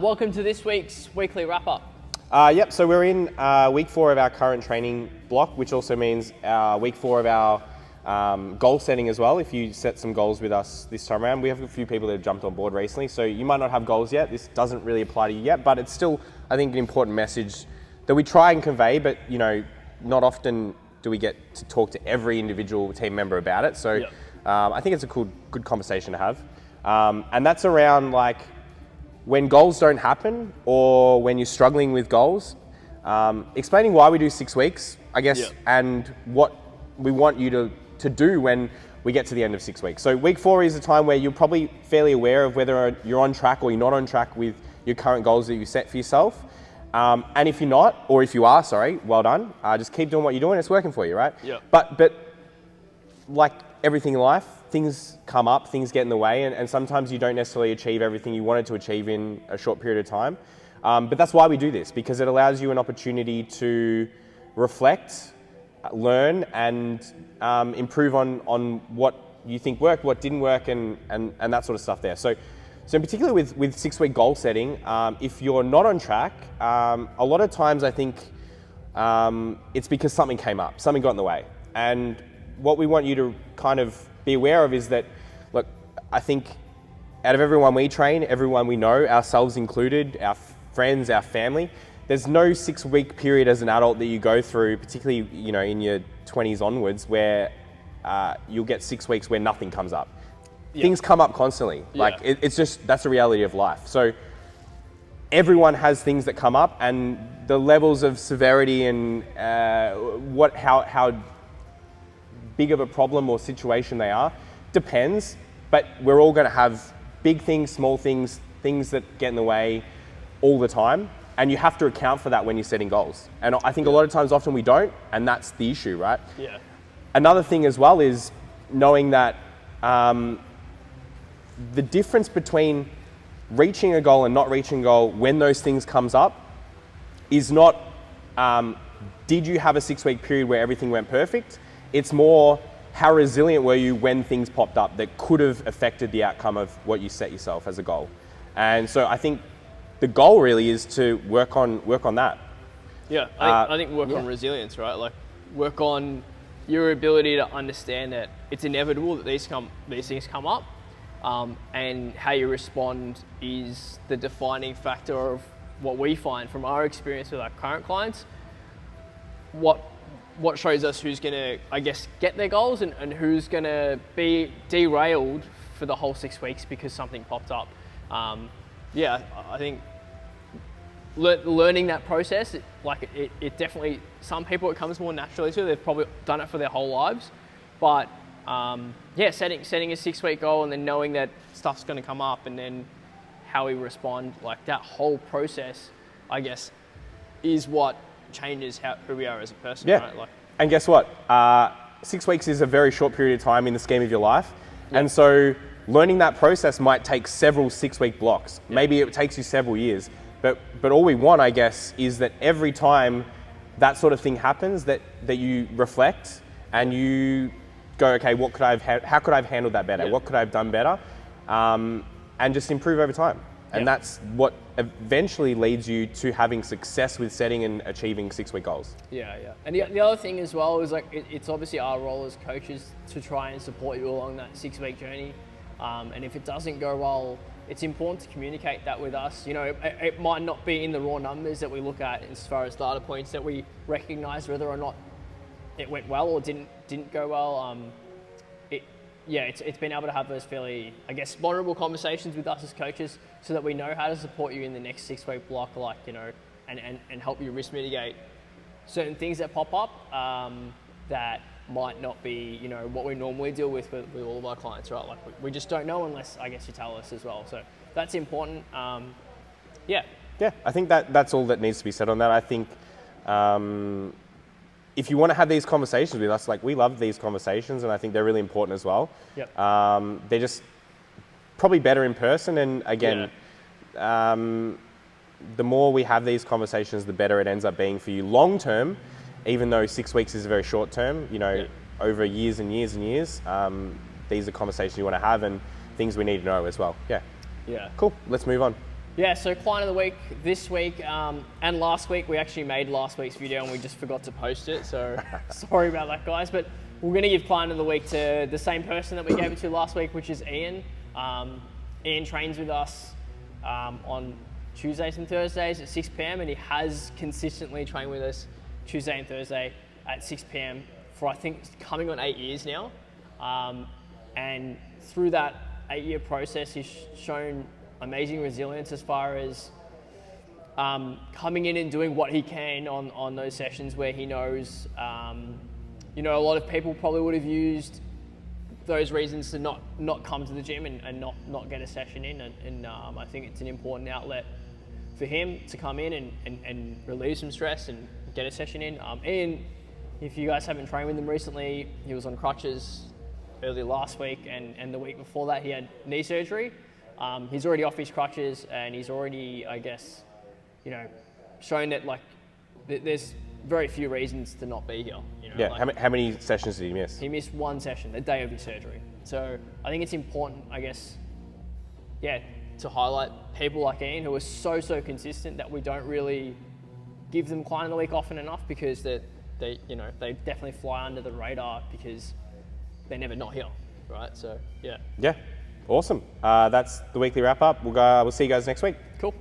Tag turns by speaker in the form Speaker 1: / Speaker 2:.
Speaker 1: Welcome to this week's weekly wrap-up.
Speaker 2: Yep, so we're in week 4 of our current training block, which also means week 4 of our goal setting as well. If you set some goals with us this time around, we have a few people that have jumped on board recently, so you might not have goals yet. This doesn't really apply to you yet, but it's still, I think, an important message that we try and convey, but not often do we get to talk to every individual team member about it. So I think it's a good conversation to have. And that's around when goals don't happen or when you're struggling with goals, explaining why we do 6 weeks, I guess, and what we want you to do when we get to the end of 6 weeks. So week 4 is a time where you're probably fairly aware of whether you're on track or you're not on track with your current goals that you set for yourself. And if you're not, or if you are, well done. Just keep doing what you're doing. It's working for you, right?
Speaker 1: Yeah.
Speaker 2: But like everything in life, things come up, things get in the way, and sometimes you don't necessarily achieve everything you wanted to achieve in a short period of time. But that's why we do this, because it allows you an opportunity to reflect, learn, and improve on what you think worked, what didn't work, and that sort of stuff there. So in particular with 6-week goal setting, if you're not on track, a lot of times I think it's because something came up, something got in the way. And what we want you to kind of be aware of is that, look, I think out of everyone we train, everyone we know, ourselves included, our friends, our family, there's no 6-week period as an adult that you go through, particularly in your 20s onwards, where you'll get 6 weeks where nothing comes up. Yeah. Things come up constantly. It's just, that's the reality of life. So everyone has things that come up, and the levels of severity and how big of a problem or situation they are depends, but we're all going to have big things, small things, things that get in the way all the time, and you have to account for that when you're setting goals. And I think a lot of times, often we don't, and that's the issue, right?
Speaker 1: Yeah.
Speaker 2: Another thing as well is knowing that the difference between reaching a goal and not reaching a goal when those things comes up is not did you have a 6-week period where everything went perfect? It's more, how resilient were you when things popped up that could have affected the outcome of what you set yourself as a goal. And so I think the goal really is to work on that.
Speaker 1: Yeah, I think work on resilience, right? Like work on your ability to understand that it's inevitable that these things come up, and how you respond is the defining factor of what we find from our experience with our current clients. What shows us who's going to, I guess, get their goals and who's going to be derailed for the whole 6 weeks because something popped up. I think learning that process, it definitely, some people it comes more naturally to. They've probably done it for their whole lives. But setting a 6-week goal and then knowing that stuff's going to come up and then how we respond, like that whole process, I guess, is what changes who we are as a person, right?
Speaker 2: And guess what? 6 weeks is a very short period of time in the scheme of your life. Yeah. And so learning that process might take several 6-week blocks. Yeah. Maybe it takes you several years. But all we want, I guess, is that every time that sort of thing happens, that you reflect and you go, okay, how could I have handled that better? Yeah. What could I have done better? And just improve over time. And that's what eventually leads you to having success with setting and achieving 6-week goals.
Speaker 1: Yeah. And the other thing as well is it's obviously our role as coaches to try and support you along that 6-week journey. And if it doesn't go well, it's important to communicate that with us. It might not be in the raw numbers that we look at as far as data points that we recognize whether or not it went well or didn't go well. It's been able to have those fairly, I guess, vulnerable conversations with us as coaches so that we know how to support you in the next 6-week block, and help you risk mitigate certain things that pop up that might not be, what we normally deal with all of our clients, right? We just don't know unless, I guess, you tell us as well. So that's important. Yeah,
Speaker 2: I think that's all that needs to be said on that. I think if you want to have these conversations with us, we love these conversations, and I think they're really important as well.
Speaker 1: Yep.
Speaker 2: They're just probably better in person, and again, the more we have these conversations, the better it ends up being for you long term, even though 6 weeks is a very short term, over years and years and years. These are conversations you want to have and things we need to know as well. Yeah.
Speaker 1: Yeah.
Speaker 2: Cool. Let's move on.
Speaker 1: Yeah, so client of the week this week and last week. We actually made last week's video and we just forgot to post it. So sorry about that, guys. But we're going to give client of the week to the same person that we gave it to last week, which is Ian. Ian trains with us on Tuesdays and Thursdays at 6 p.m. and he has consistently trained with us Tuesday and Thursday at 6 p.m. for I think coming on 8 years now. And through that 8-year process, he's shown amazing resilience as far as coming in and doing what he can on those sessions where he knows, a lot of people probably would have used those reasons to not come to the gym and not get a session in. And I think it's an important outlet for him to come in and relieve some stress and get a session in. Ian, if you guys haven't trained with him recently, he was on crutches early last week and the week before that he had knee surgery. He's already off his crutches and he's already, I guess, shown that there's very few reasons to not be here.
Speaker 2: How many sessions did he miss?
Speaker 1: He missed one session, the day of his surgery. So I think it's important, I guess, to highlight people like Ian who are so consistent that we don't really give them client of the week often enough because they definitely fly under the radar because they're never not here, right? So yeah.
Speaker 2: Yeah, awesome. That's the weekly wrap up. We'll see you guys next week.
Speaker 1: Cool.